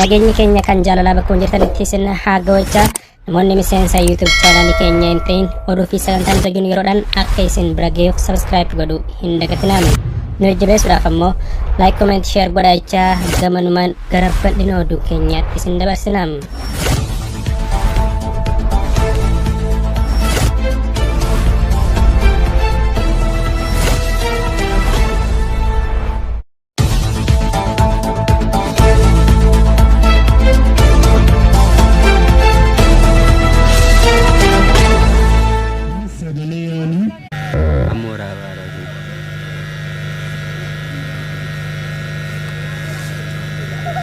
Nageenyi keenya kan jaalalaa bakka hojjetanitti isin haa ga'u. Namoonni miseensa YouTube chaanalii keenya hin ta'in oduu fi sagantaan arginu yeroodhaan akka isin bira ga'uuf subscribe godhuu hin dagatinaa. Nu jabeessuudhaaf ammoo like, comment, share godhaa. Gamanumaan gara bal'ina oduu keenyaatti isin dabarsinaa.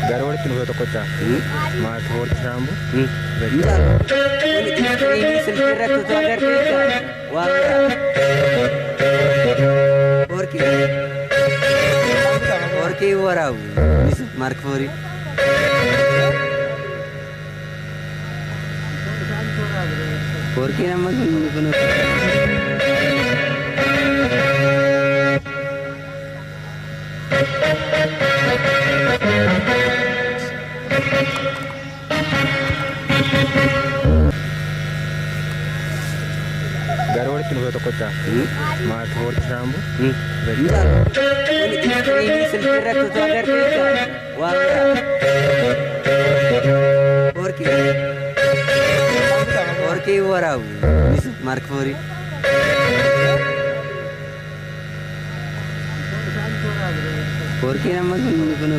Garuu walitti nuuf tokkocha maatii horii shaambu Orki waraabu Mark Fori Orki nama kun Garuu walitti nuuf tokkocha maatii horii shaambu Orki waraabu Mark Fori Orki nama kun